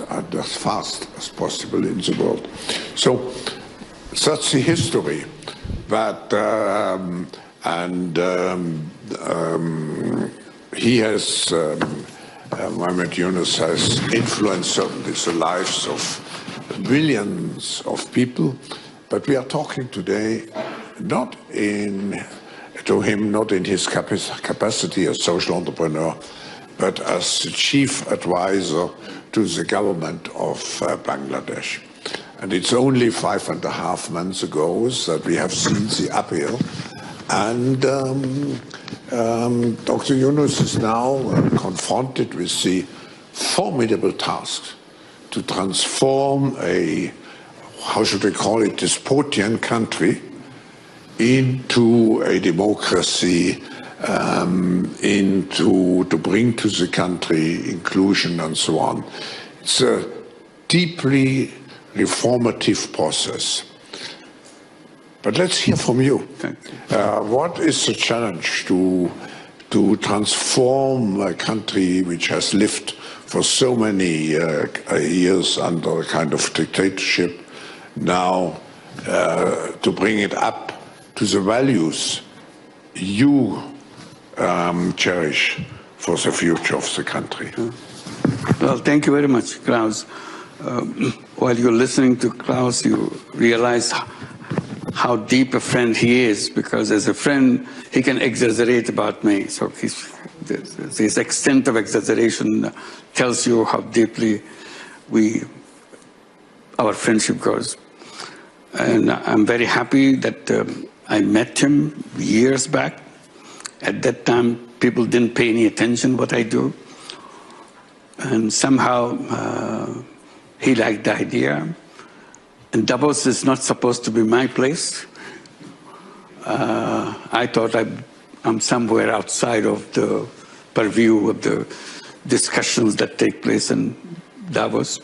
as fast as possible in the world. So that's the history. But he has, Mohammed Yunus has influenced certainly the lives of millions of people. But we are talking today not to him not in his capacity as social entrepreneur, but as the chief advisor to the government of Bangladesh. And it's only 5.5 months ago that we have seen the uphill. And Dr. Yunus is now confronted with the formidable task to transform a, how should we call it, dystopian country into a democracy, to bring to the country inclusion and so on. It's a deeply reformative process. But let's hear from you. What is the challenge to transform a country which has lived for so many years under a kind of dictatorship, now to bring it up to the values you cherish for the future of the country? Well, thank you very much, Klaus. While you're listening to Klaus, you realize how deep a friend he is, because as a friend, he can exaggerate about me. So his extent of exaggeration tells you how deeply our friendship goes. And I'm very happy that I met him years back. At that time, people didn't pay any attention what I do. And somehow he liked the idea. And Davos is not supposed to be my place. I thought I'm somewhere outside of the purview of the discussions that take place in Davos.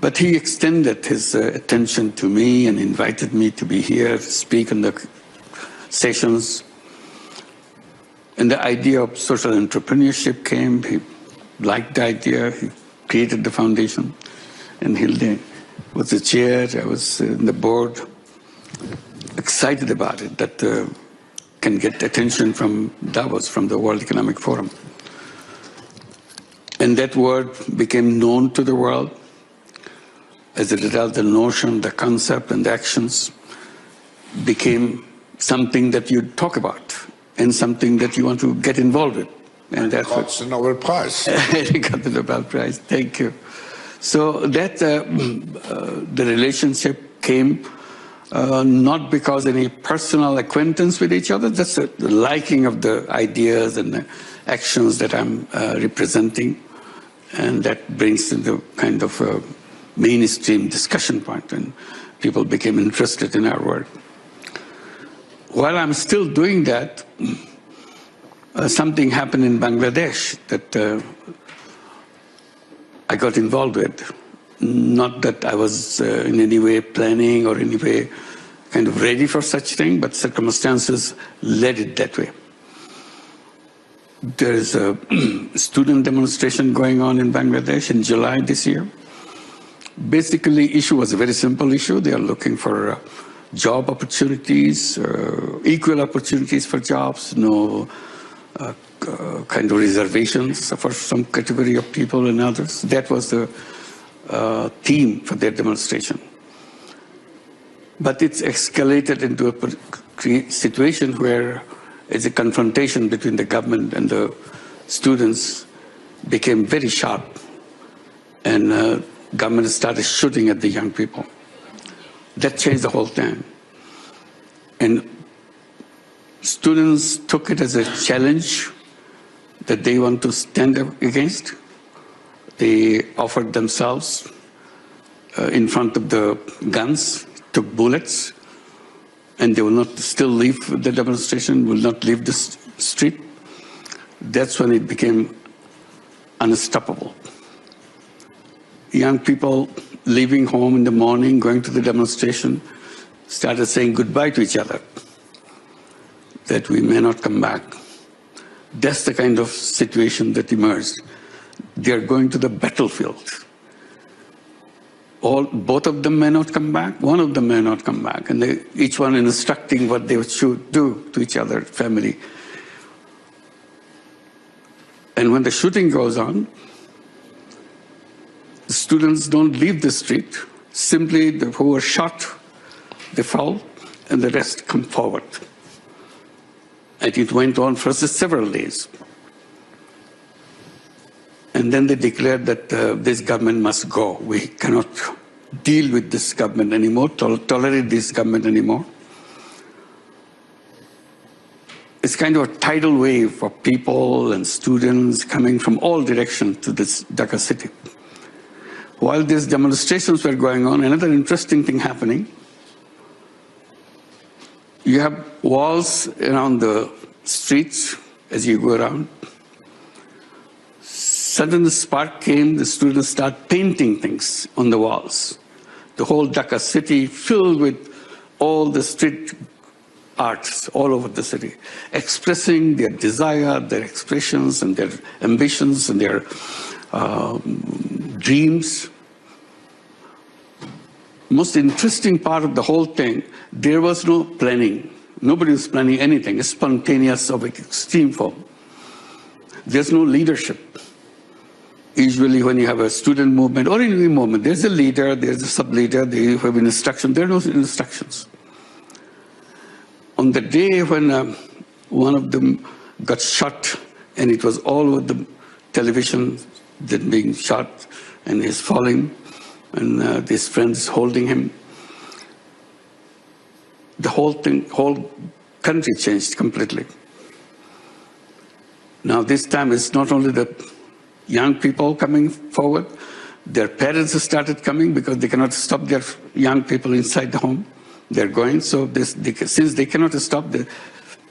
But he extended his attention to me and invited me to be here, to speak in the sessions. And the idea of social entrepreneurship came. He liked the idea. He created the foundation. And Hilde was the chair. I was in the board. Excited about it, that can get attention from Davos, from the World Economic Forum. And that word became known to the world. As a result, the notion, the concept, and the actions became something that you talk about and something that you want to get involved with. And that's got the Nobel Prize. He got the Nobel Prize. Thank you. So that the relationship came not because any personal acquaintance with each other, just the liking of the ideas and the actions that I'm representing, and that brings to the kind of mainstream discussion point, and people became interested in our work. While I'm still doing that, something happened in Bangladesh that I got involved with. Not that I was in any way planning or any way kind of ready for such thing, but circumstances led it that way. There is a student demonstration going on in Bangladesh in July this year. Basically, issue was a very simple issue. They are looking for job opportunities, equal opportunities for jobs, no kind of reservations for some category of people and others. That was the theme for their demonstration. But it's escalated into a situation where it's a confrontation between the government and the students became very sharp, and government started shooting at the young people. That changed the whole thing. And students took it as a challenge that they want to stand up against. They offered themselves in front of the guns, took bullets, and they will not still leave the demonstration, will not leave the street. That's when it became unstoppable. Young people leaving home in the morning, going to the demonstration, started saying goodbye to each other, that we may not come back. That's the kind of situation that emerged. they're going to the battlefield. Both of them may not come back, one of them may not come back, and each one instructing what they should do to each other, family. And when the shooting goes on, the students don't leave the street. Simply, who were shot, they fall, and the rest come forward. And it went on for several days. And then they declared that this government must go. We cannot deal with this government anymore, tolerate this government anymore. It's kind of a tidal wave of people and students coming from all directions to this Dhaka city. While these demonstrations were going on, another interesting thing happening. You have walls around the streets as you go around. Suddenly the spark came, the students start painting things on the walls. The whole Dhaka city filled with all the street arts all over the city, expressing their desire, their expressions and their ambitions and their dreams. Most interesting part of the whole thing, there was no planning. Nobody was planning anything. It's spontaneous of extreme form. There's no leadership. Usually when you have a student movement or any movement, there's a leader, there's a sub-leader, they have instruction. There are no instructions. On the day when one of them got shot, and it was all over the television, that being shot, and he's falling, and his friends holding him, the whole country changed completely. Now this time it's not only the young people coming forward, their parents started coming because they cannot stop their young people inside the home. They're going, so since they cannot stop, the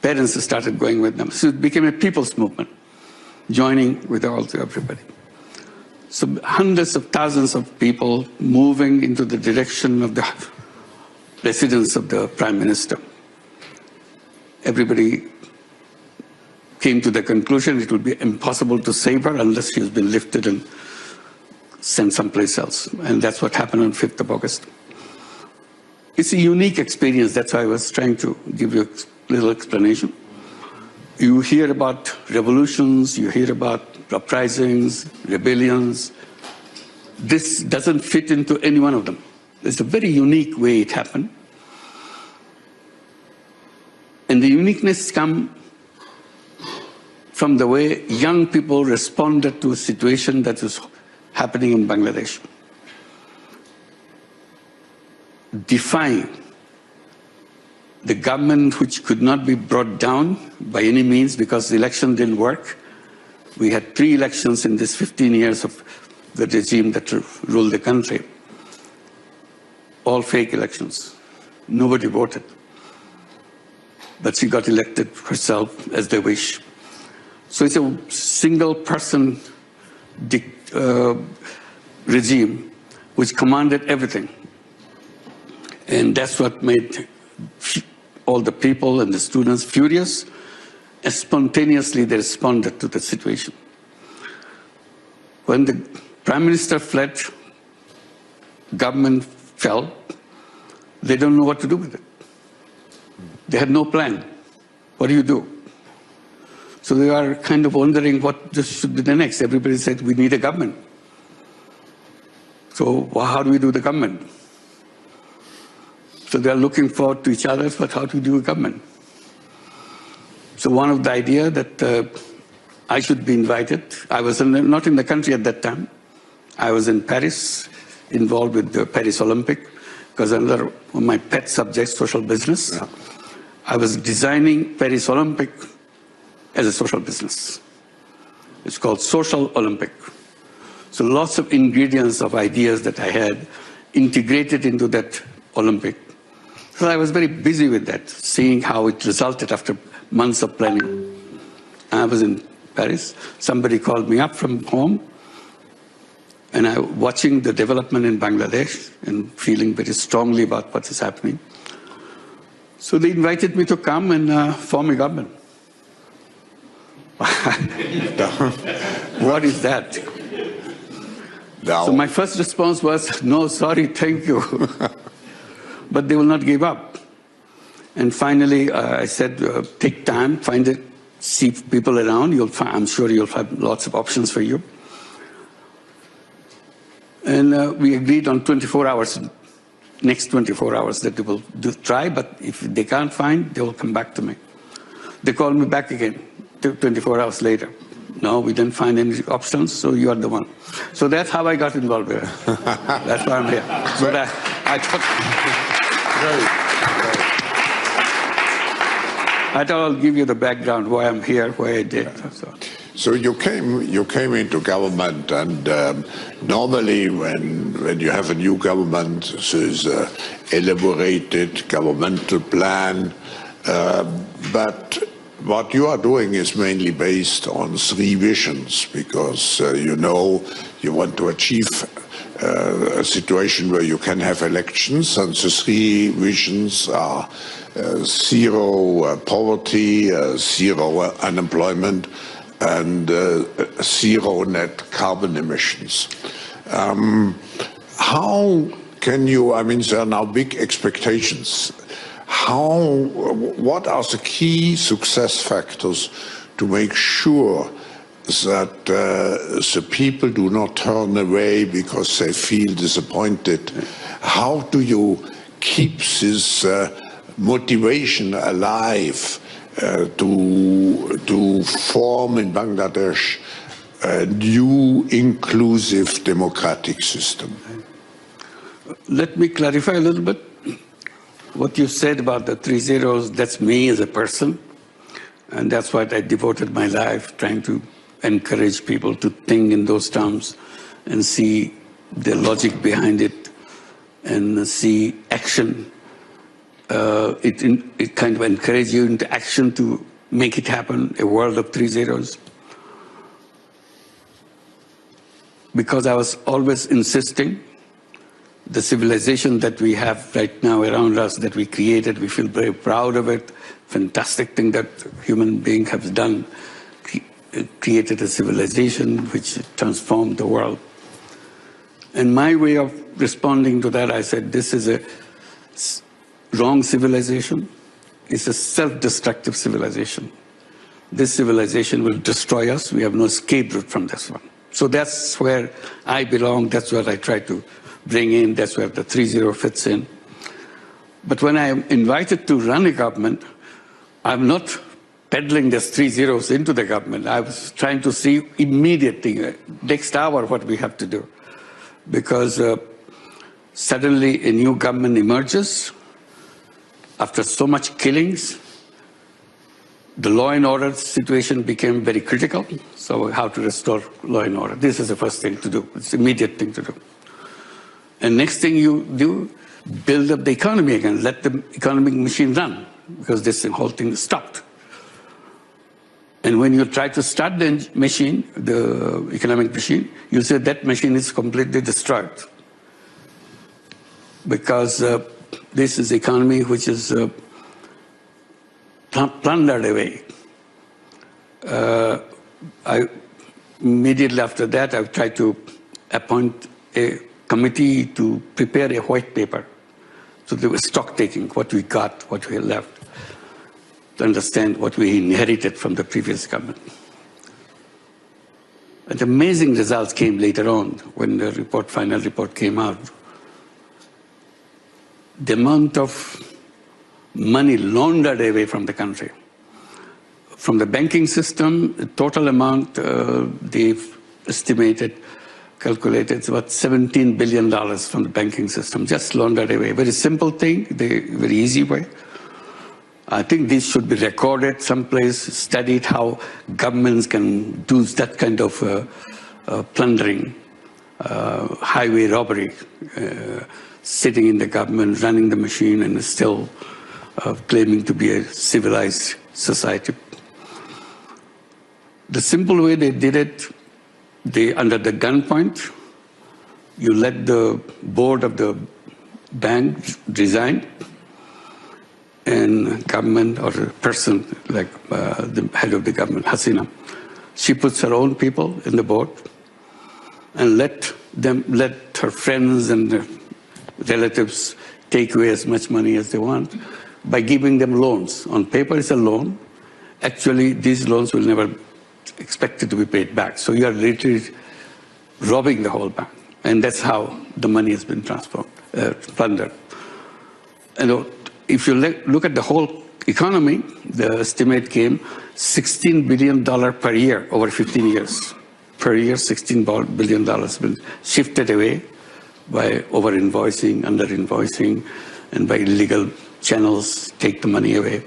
parents started going with them. So it became a people's movement, joining with everybody. So hundreds of thousands of people moving into the direction of the residence of the Prime Minister. Everybody came to the conclusion it would be impossible to save her unless she has been lifted and sent someplace else. And that's what happened on 5th of August. It's a unique experience. That's why I was trying to give you a little explanation. You hear about revolutions, you hear about uprisings, rebellions. This doesn't fit into any one of them. It's a very unique way it happened. And the uniqueness comes from the way young people responded to a situation that was happening in Bangladesh. Defying the government, which could not be brought down by any means because the election didn't work. We had 3 elections in this 15 years of the regime that ruled the country. All fake elections. Nobody voted. But she got elected herself as they wish. So it's a single person regime which commanded everything. And that's what made all the people and the students furious, and spontaneously they responded to the situation. When the Prime Minister fled, government fell, they don't know what to do with it. They had no plan. What do you do? So they are kind of wondering what should be the next. Everybody said, we need a government. So how do we do the government? So they are looking forward to each other, but how to do a government? So one of the idea that I should be invited. I was not in the country at that time. I was in Paris, involved with the Paris Olympic, because another of my pet subjects, social business. Yeah. I was designing Paris Olympic as a social business. It's called Social Olympic. So lots of ingredients of ideas that I had integrated into that Olympic. So I was very busy with that, seeing how it resulted after months of planning. I was in Paris. Somebody called me up from home, and I was watching the development in Bangladesh and feeling very strongly about what is happening. So they invited me to come and form a government. What is that? Now, so my first response was, no, sorry, thank you. But they will not give up. And finally, I said, take time, find it, see people around. I'm sure you'll find lots of options for you. And we agreed on 24 hours, next 24 hours that they will try, but if they can't find, they will come back to me. They called me back again 24 hours later. No, we didn't find any options, so you are the one. So that's how I got involved here. That's why I'm here. So I thought... I thought I'll give you the background, why I'm here, why I did. So you came into government, and normally when you have a new government, there's an elaborated governmental plan, but what you are doing is mainly based on 3 visions, because you want to achieve a situation where you can have elections, and the 3 visions are zero poverty, zero unemployment, and zero net carbon emissions. How can you, I mean, there are now big expectations. What are the key success factors to make sure that the people do not turn away because they feel disappointed? How do you keep this motivation alive to form in Bangladesh a new inclusive democratic system? Let me clarify a little bit. What you said about the 3 zeros, that's me as a person. And that's what I devoted my life trying to encourage people to think in those terms and see the logic behind it and see action. It kind of encourages you into action to make it happen, a world of 3 zeros. Because I was always insisting the civilization that we have right now around us, that we created, we feel very proud of it, fantastic thing that human beings have done, created a civilization which transformed the world. And my way of responding to that, I said, this is a wrong civilization. It's a self-destructive civilization. This civilization will destroy us. We have no escape route from this one. So that's where I belong. That's what I try to bring in. That's where the 3-0 fits in. But when I am invited to run a government, I'm not peddling these 3 zeros into the government. I was trying to see immediately, next hour, what we have to do. Because suddenly a new government emerges. After so much killings, the law and order situation became very critical. So how to restore law and order? This is the first thing to do. It's the immediate thing to do. And next thing you do, build up the economy again. Let the economic machine run, because this whole thing stopped. And when you try to start the machine, the economic machine, you say that machine is completely destroyed. Because this is economy which is plundered away. Immediately after that, I tried to appoint a committee to prepare a white paper. So there was stock taking, what we got, what we left, to understand what we inherited from the previous government. And amazing results came later on when the final report came out. The amount of money laundered away from the country. From the banking system, the total amount they've calculated, it's about $17 billion from the banking system, just laundered away. Very simple thing, very easy way. I think this should be recorded someplace, studied how governments can do that kind of plundering, highway robbery, sitting in the government, running the machine, and still claiming to be a civilized society. The simple way they did it, under the gunpoint, you let the board of the bank resign, and government or a person like the head of the government, Hasina, she puts her own people in the board and let let her friends and relatives take away as much money as they want by giving them loans. On paper, it's a loan. Actually, these loans will never expected to be paid back. So you are literally robbing the whole bank. And that's how the money has been plundered. And if you look at the whole economy, the estimate came $16 billion per year over 15 years. Per year, $16 billion has been shifted away by over-invoicing, under-invoicing, and by illegal channels take the money away.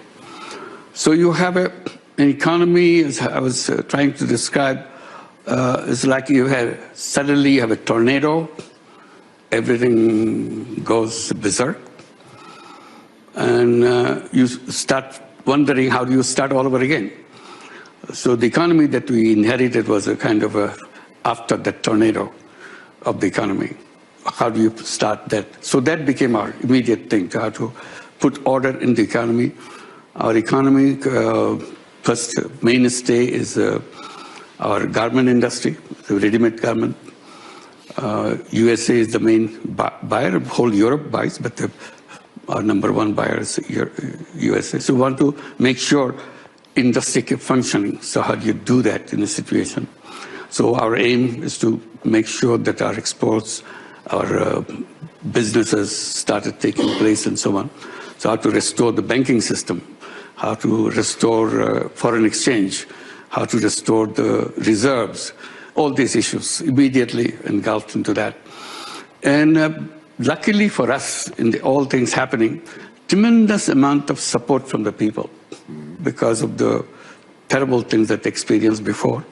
So you have an economy, as I was trying to describe, it's like suddenly you have a tornado, everything goes berserk, and you start wondering how do you start all over again. So the economy that we inherited was a kind of after that tornado of the economy. How do you start that? So that became our immediate thing, to how to put order in the economy. Our economy, first mainstay is our garment industry, the ready-made garment. USA is the main buyer. Whole Europe buys, but our number one buyer is USA. So we want to make sure industry keep functioning. So how do you do that in a situation? So our aim is to make sure that our exports, our businesses started taking place and so on. So how to restore the banking system, how to restore foreign exchange, how to restore the reserves, all these issues immediately engulfed into that. And luckily for us, in all things happening, tremendous amount of support from the people because of the terrible things that they experienced before.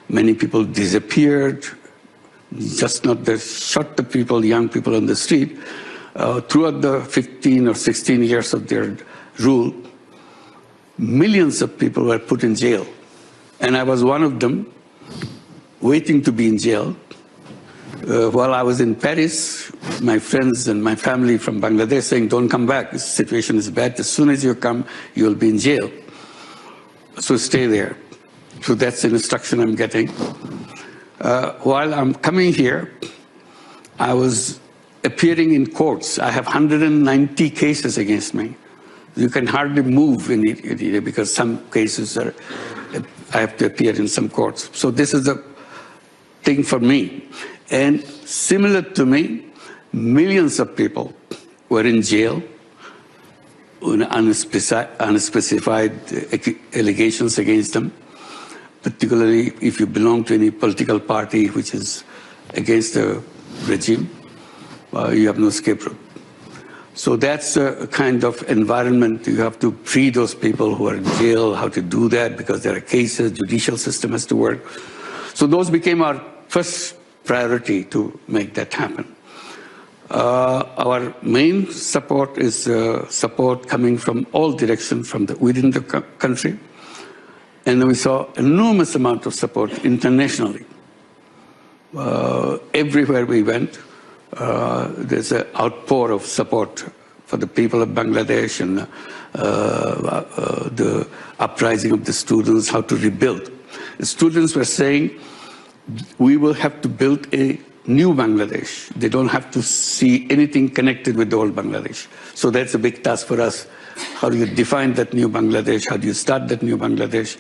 Many people disappeared, just not the shot the people, young people on the street. Throughout the 15 or 16 years of their rule, millions of people were put in jail. And I was one of them, waiting to be in jail. While I was in Paris, my friends and my family from Bangladesh saying, don't come back, this situation is bad. As soon as you come, you'll be in jail. So stay there. So that's the instruction I'm getting. While I'm coming here, I was appearing in courts. I have 190 cases against me. You can hardly move in it because some cases I have to appear in some courts. So this is a thing for me. And similar to me, millions of people were in jail on unspecified allegations against them, particularly if you belong to any political party which is against the regime, you have no escape route. So that's a kind of environment. You have to free those people who are in jail, how to do that, because there are cases, judicial system has to work. So those became our first priority to make that happen. Our main support is support coming from all directions from within the country. And we saw enormous amount of support internationally. Everywhere we went, there's an outpour of support for the people of Bangladesh and the uprising of the students, how to rebuild. The students were saying, we will have to build a new Bangladesh. They don't have to see anything connected with the old Bangladesh. So that's a big task for us. How do you define that new Bangladesh? How do you start that new Bangladesh?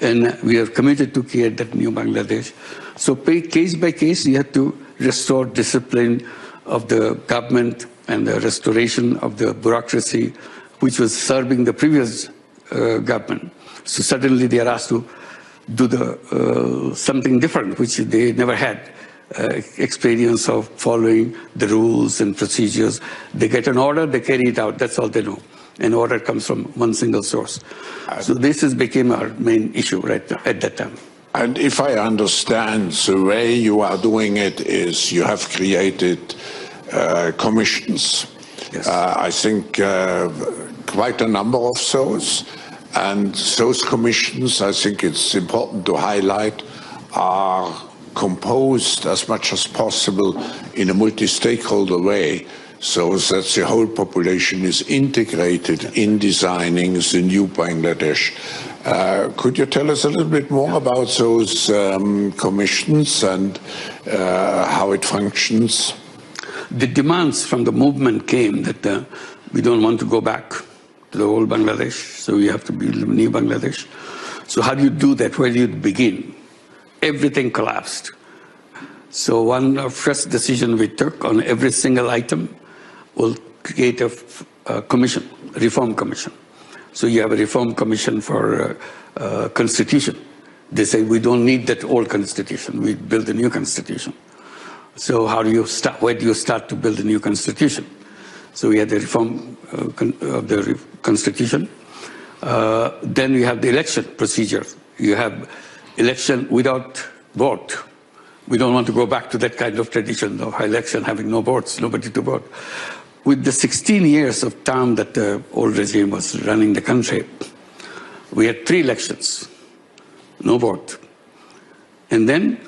And we are committed to create that new Bangladesh. So case by case, you have to restore discipline of the government and the restoration of the bureaucracy, which was serving the previous government. So suddenly they are asked to do something different, which they never had experience of following the rules and procedures. They get an order, they carry it out. That's all they know. An order comes from one single source. So this became our main issue right at that time. And if I understand, the way you are doing it is you have created commissions. Yes. I think quite a number of those. And those commissions, I think it's important to highlight, are composed as much as possible in a multi-stakeholder way, so that the whole population is integrated in designing the new Bangladesh. Could you tell us a little bit more about those commissions and how it functions? The demands from the movement came that we don't want to go back to the old Bangladesh, so we have to build a new Bangladesh. So how do you do that? Where do you begin? Everything collapsed. So one first decision we took on every single item will create a commission, a reform commission. So you have a reform commission for constitution. They say we don't need that old constitution. We build a new constitution. So how do you start? Where do you start to build a new constitution? So we had the reform of the constitution. Then you have the election procedure. You have election without vote. We don't want to go back to that kind of tradition of election having no votes, nobody to vote. With the 16 years of time that the old regime was running the country, we had 3 elections, no vote. And then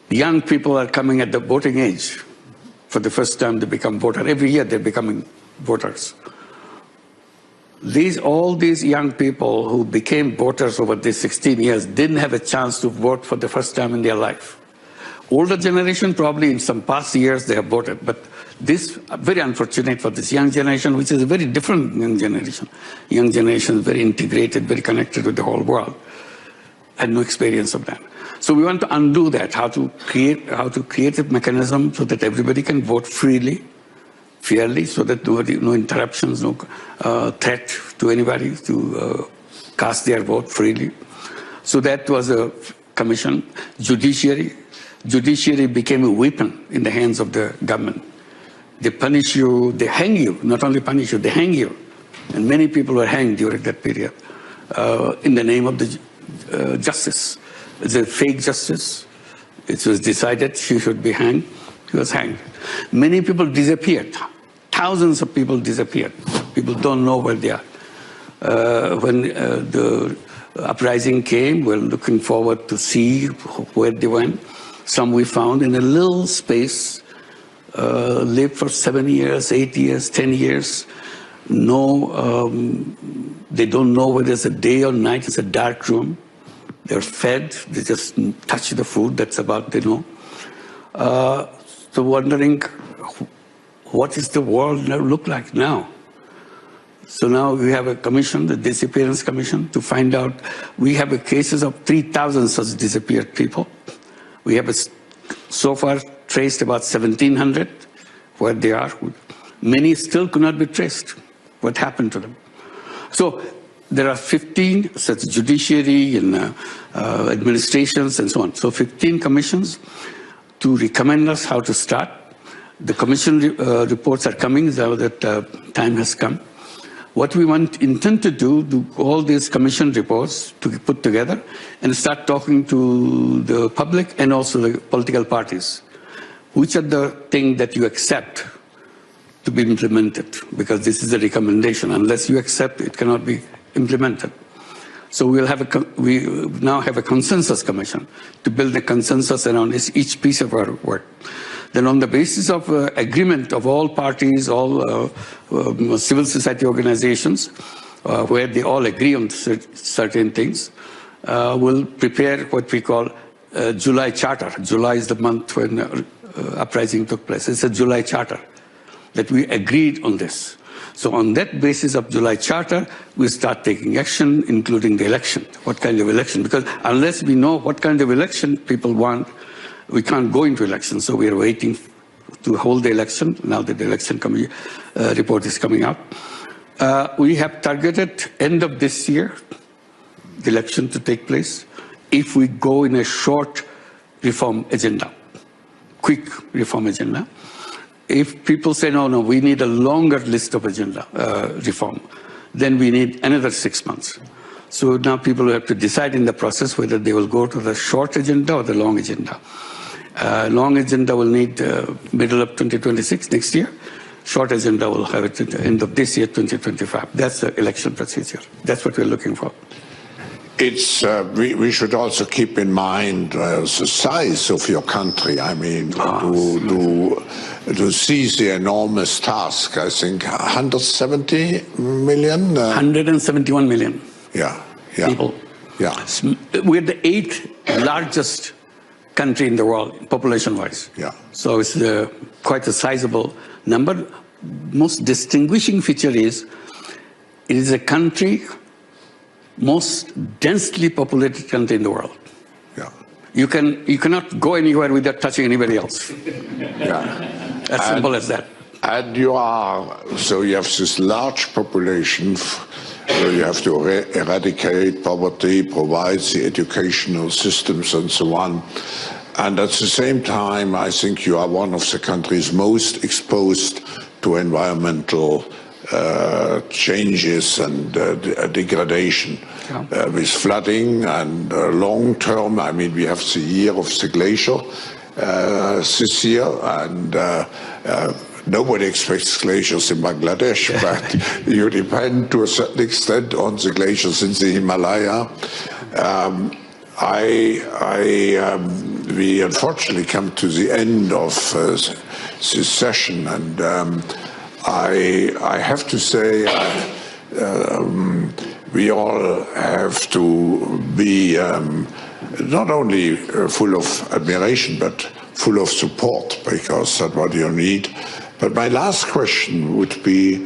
young people are coming at the voting age. For the first time they become voters. Every year they're becoming voters. All these young people who became voters over these 16 years didn't have a chance to vote for the first time in their life. Older generation, probably in some past years they have voted, but this, very unfortunate for this young generation, which is a very different young generation. Young generation is very integrated, very connected with the whole world, had no experience of that. So we want to undo that, how to create a mechanism so that everybody can vote freely, fairly, so that no interruptions, no threat to anybody to cast their vote freely. So that was a commission. Judiciary became a weapon in the hands of the government. They punish you, they hang you, not only punish you, they hang you. And many people were hanged during that period in the name of the justice. It's a fake justice. It was decided she should be hanged. She was hanged. Many people disappeared. Thousands of people disappeared. People don't know where they are. When the uprising came, we're looking forward to see where they went. Some we found in a little space, lived for 7 years, 8 years, 10 years. No, they don't know whether it's a day or night. It's a dark room. They're fed. They just touch the food. That's about they know. So wondering, what does the world look like now? So now we have a commission, the Disappearance Commission, to find out. We have cases of 3,000 such disappeared people. We have so far traced about 1,700 where they are. Many still could not be traced. What happened to them? So there are 15 such judiciary and administrations and so on. So 15 commissions to recommend us how to start. The commission reports are coming, so that time has come. What we intend to do all these commission reports to be put together and start talking to the public and also the political parties. Which are the things that you accept to be implemented? Because this is a recommendation. Unless you accept, it cannot be implemented. So we now have a consensus commission to build a consensus around each piece of our work. Then on the basis of agreement of all parties, all civil society organizations, where they all agree on certain things, we'll prepare what we call July Charter. July is the month when uprising took place. It's a July Charter that we agreed on this. So on that basis of July Charter, we start taking action, including the election. What kind of election? Because unless we know what kind of election people want, we can't go into election. So we are waiting to hold the election, now that the election report is coming out. We have targeted end of this year, the election to take place, if we go in a short reform agenda, quick reform agenda. If people say, no, we need a longer list of agenda reform, then we need another 6 months. So now people have to decide in the process whether they will go to the short agenda or the long agenda. Long agenda will need middle of 2026, next year. Short agenda will have it at the end of this year, 2025. That's the election procedure. That's what we're looking for. It's we should also keep in mind the size of your country. I mean, to seize the enormous task. I think 170 million. 171 million. Yeah. People. Yeah. We're the 8th largest country in the world, population-wise. Yeah. So it's quite a sizable number. Most distinguishing feature is, it is a country, most densely populated country in the world. Yeah. You cannot go anywhere without touching anybody else. Yeah. As simple as that. And you have this large population, where you have to eradicate poverty, provide the educational systems and so on. And at the same time, I think you are one of the countries most exposed to environmental changes and degradation, with flooding and long term. I mean, we have the year of the glacier this year, and nobody expects glaciers in Bangladesh, but you depend to a certain extent on the glaciers in the Himalaya. We unfortunately come to the end of this session, and I have to say we all have to be not only full of admiration, but full of support, because that's what you need. But my last question would be,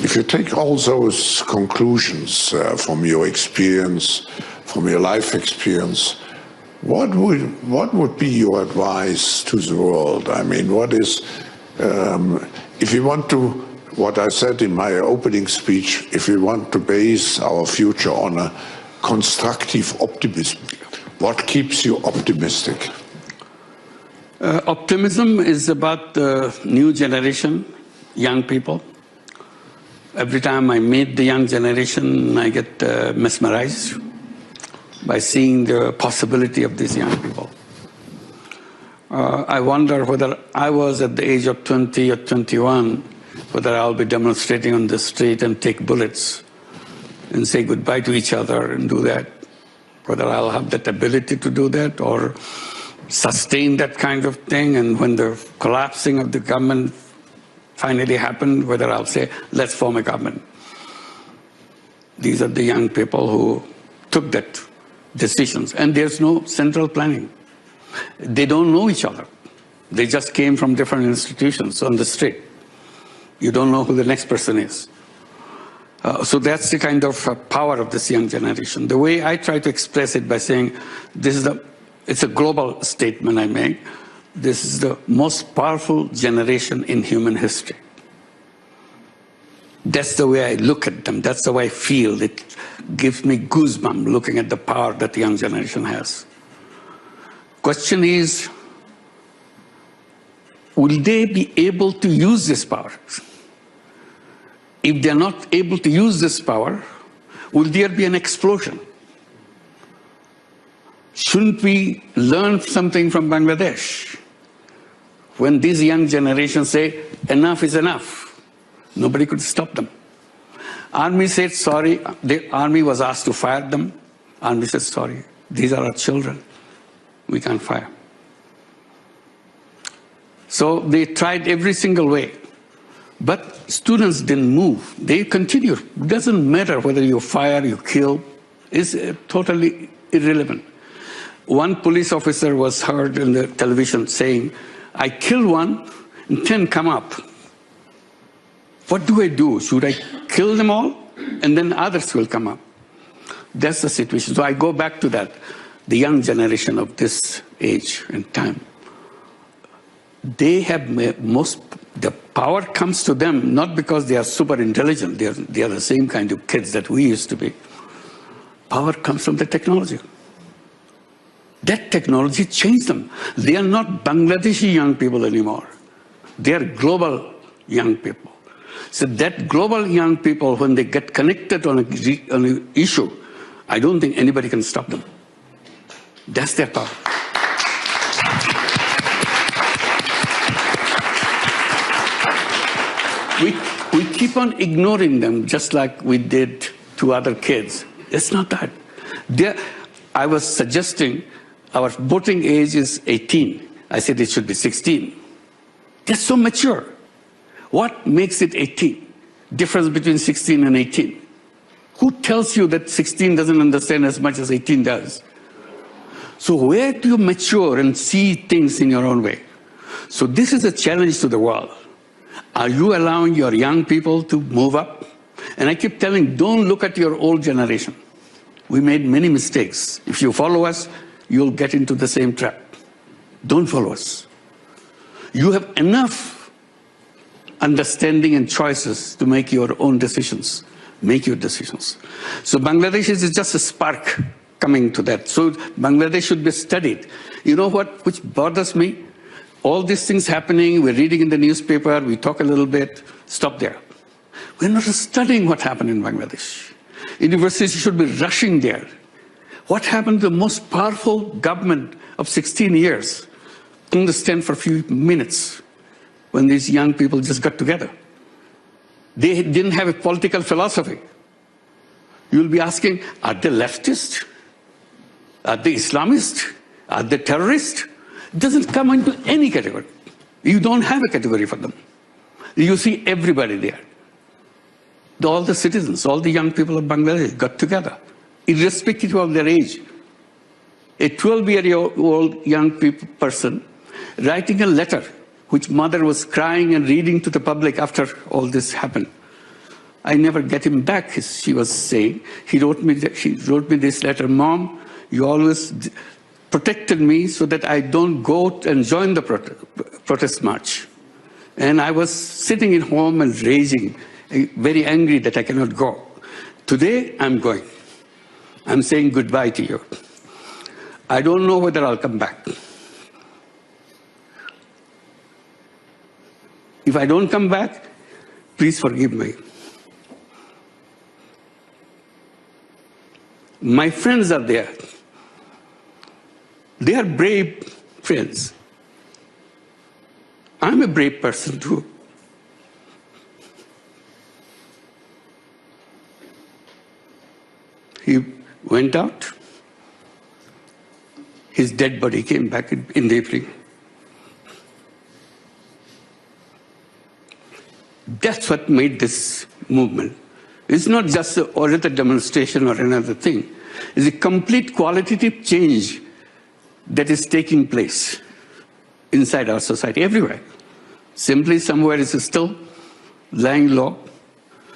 if you take all those conclusions from your experience, from your life experience, what would be your advice to the world? I mean, what is, if you want to, what I said in my opening speech, if we want to base our future on a constructive optimism, what keeps you optimistic? Optimism is about the new generation, young people. Every time I meet the young generation, I get mesmerized by seeing the possibility of these young people. I wonder whether I was at the age of 20 or 21, whether I'll be demonstrating on the street and take bullets and say goodbye to each other and do that. Whether I'll have that ability to do that or sustain that kind of thing, and when the collapsing of the government finally happened, whether I'll say, let's form a government. These are the young people who took that decisions, and there's no central planning. They don't know each other. They just came from different institutions on the street. You don't know who the next person is. So that's the kind of power of this young generation. The way I try to express it by saying, it's a global statement I make. This is the most powerful generation in human history. That's the way I look at them. That's the way I feel. It gives me goosebumps looking at the power that the young generation has. Question is, will they be able to use this power? If they're not able to use this power, will there be an explosion? Shouldn't we learn something from Bangladesh? When these young generations say, enough is enough, nobody could stop them. Army said sorry. The army was asked to fire them. Army said sorry. These are our children. We can't fire. So they tried every single way. But students didn't move. They continued. It doesn't matter whether you fire, you kill. It's totally irrelevant. One police officer was heard on the television saying, I killed one and 10 come up. What do I do? Should I kill them all? And then others will come up. That's the situation. So I go back to that. The young generation of this age and time, they have the power comes to them not because they are super intelligent. They are the same kind of kids that we used to be. Power comes from the technology. That technology changed them. They are not Bangladeshi young people anymore. They are global young people. So that global young people, when they get connected on an issue, I don't think anybody can stop them. That's their power. We keep on ignoring them just like we did to other kids. It's not that. I was suggesting our voting age is 18. I said it should be 16. They're so mature. What makes it 18? Difference between 16 and 18. Who tells you that 16 doesn't understand as much as 18 does? So where do you mature and see things in your own way? So this is a challenge to the world. Are you allowing your young people to move up? And I keep telling, don't look at your old generation. We made many mistakes. If you follow us, you'll get into the same trap. Don't follow us. You have enough understanding and choices to make your own decisions. Make your decisions. So Bangladesh is just a spark coming to that. So Bangladesh should be studied. You know what, which bothers me? All these things happening, we're reading in the newspaper, we talk a little bit, stop there. We're not studying what happened in Bangladesh. Universities should be rushing there. What happened to the most powerful government of 16 years? Understand for a few minutes when these young people just got together. They didn't have a political philosophy. You'll be asking, are they leftist? Are they Islamist? Are they terrorist? It doesn't come into any category. You don't have a category for them. You see everybody there. All the citizens, all the young people of Bangladesh got together, irrespective of their age. A 12-year-old young person writing a letter, which mother was crying and reading to the public after all this happened. I never get him back, she was saying. She wrote me this letter, Mom, you always protected me so that I don't go and join the protest march. And I was sitting at home and raging, very angry that I cannot go. Today, I'm going. I'm saying goodbye to you. I don't know whether I'll come back. If I don't come back, please forgive me. My friends are there. They are brave friends. I'm a brave person too. He went out. His dead body came back in the evening. That's what made this movement. It's not just a demonstration or another thing. It's a complete qualitative change that is taking place inside our society, everywhere. Simply somewhere it's still lying low.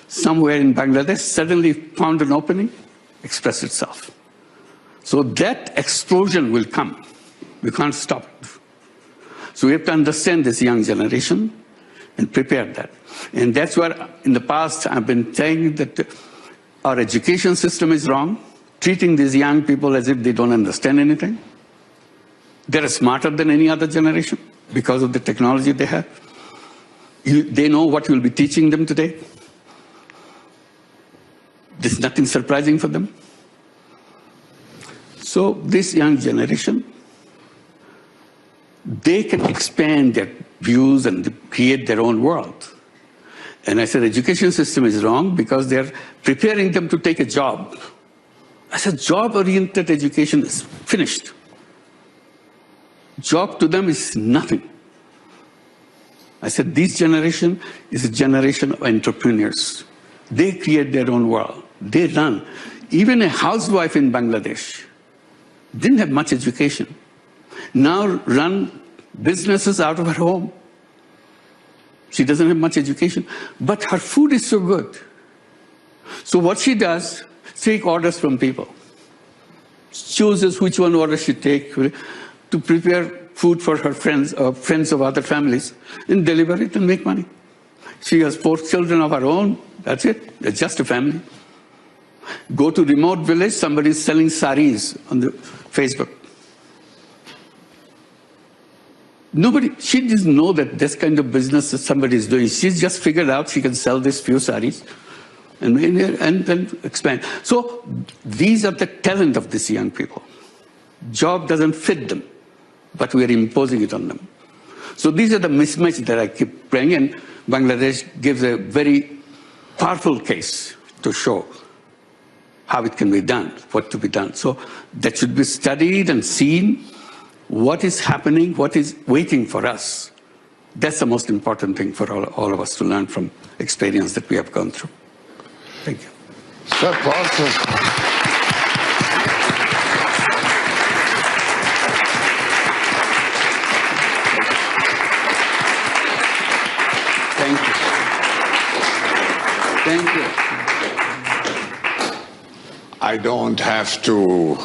Somewhere in Bangladesh suddenly found an opening, expressed itself. So that explosion will come. We can't stop it. So we have to understand this young generation and prepare that. And that's where in the past I've been saying that our education system is wrong, treating these young people as if they don't understand anything. They're smarter than any other generation because of the technology they have. They know what you'll be teaching them today. There's nothing surprising for them. So this young generation, they can expand their views and create their own world. And I said, education system is wrong because they're preparing them to take a job. I said, job-oriented education is finished. Job to them is nothing. I said, this generation is a generation of entrepreneurs. They create their own world. They run. Even a housewife in Bangladesh didn't have much education. Now run businesses out of her home. She doesn't have much education, but her food is so good. So what she does, take orders from people. Chooses which one order she takes to prepare food for her friends or friends of other families and deliver it and make money. She has 4 children of her own. That's it. They're just a family. Go to remote village, somebody is selling saris on the Facebook. She doesn't know that this kind of business that somebody is doing. She's just figured out she can sell these few saris and then expand. So these are the talent of these young people. Job doesn't fit them, but we are imposing it on them. So these are the mismatch that I keep bringing, and Bangladesh gives a very powerful case to show how it can be done, what to be done. So that should be studied and seen. What is happening, what is waiting for us. That's the most important thing for all of us to learn from experience that we have gone through. Thank you. Sir, Thank you. I don't have to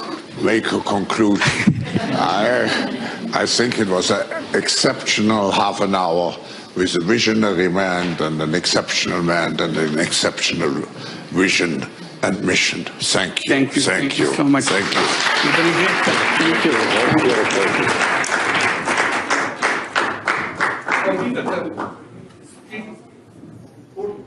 make a conclusion. I think it was an exceptional half an hour with a visionary man and an exceptional man and an exceptional vision and mission. Thank you. Thank you. Thank you so much. Thank you. Thank you.